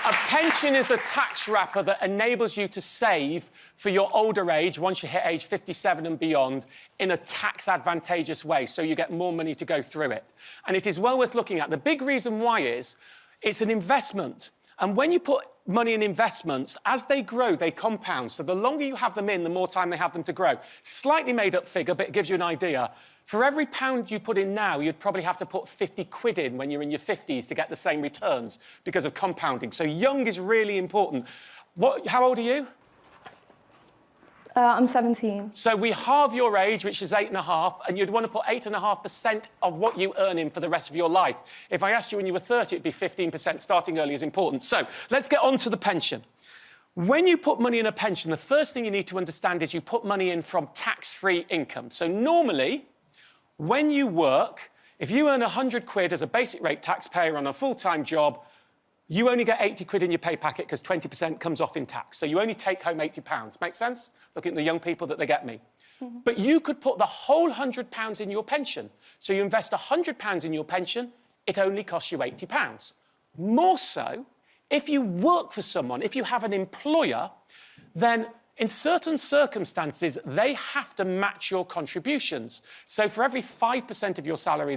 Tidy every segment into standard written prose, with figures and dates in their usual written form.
A pension is a tax wrapper that enables you to save for your older age, once you hit age 57 and beyond, in a tax-advantageous way, so you get more money to go through it. And it is well worth looking at. The big reason why is it's an investment. And when you put money in investments, as they grow, they compound. So the longer you have them in, the more time they have them to grow. Slightly made-up figure, but it gives you an idea. For every £1 you put in now, you'd probably have to put 50 quid in when you're in your 50s to get the same returns because of compounding. So young is really important. How old are you? I'm 17. So we halve your age, which is 8.5, and you'd want to put 8.5% of what you earn in for the rest of your life. If I asked you when you were 30, it'd be 15%. Starting early is important. So let's get on to the pension. When you put money in a pension, the first thing you need to understand is you put money in from tax-free income. So normally, when you work, if you earn 100 quid as a basic rate taxpayer on a full-time job, you only get 80 quid in your pay packet because 20% comes off in tax. So you only take home £80. Make sense? Looking at the young people that they get me. Mm-hmm. But you could put the whole £100 in your pension. So you invest £100 in your pension, it only costs you £80. More so, if you work for someone, if you have an employer, then in certain circumstances, they have to match your contributions. So for every 5% of your salary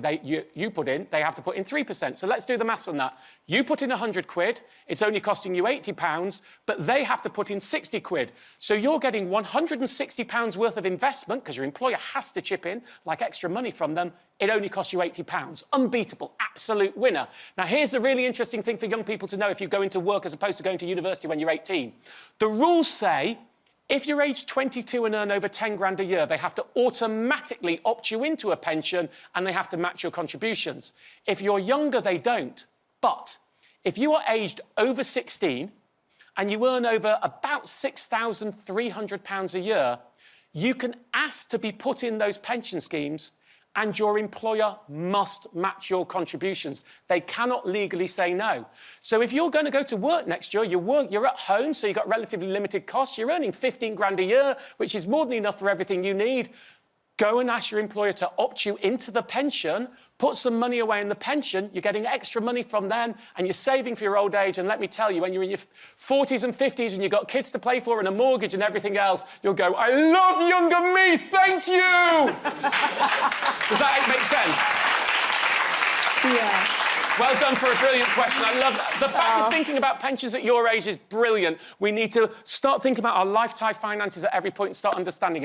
you put in, they have to put in 3%. So let's do the maths on that. You put in 100 quid, it's only costing you £80, but they have to put in 60 quid. So you're getting £160 worth of investment, because your employer has to chip in, like extra money from them. It only costs you £80. Unbeatable, absolute winner. Now, here's a really interesting thing for young people to know if you go into work as opposed to going to university when you're 18. The rules say, if you're aged 22 and earn over 10 grand a year, they have to automatically opt you into a pension and they have to match your contributions. If you're younger, they don't. But if you are aged over 16 and you earn over about £6,300 a year, you can ask to be put in those pension schemes and your employer must match your contributions. They cannot legally say no. So if you're going to go to work next year, you're at home, so you've got relatively limited costs, you're earning 15 grand a year, which is more than enough for everything you need. Go and ask your employer to opt you into the pension, put some money away in the pension, you're getting extra money from them, and you're saving for your old age. And let me tell you, when you're in your 40s and 50s and you've got kids to play for and a mortgage and everything else, you'll go, I love younger me, thank you! Does that make sense? Yeah. Well done for a brilliant question. I love that. The fact of thinking about pensions at your age is brilliant. We need to start thinking about our lifetime finances at every point and start understanding it.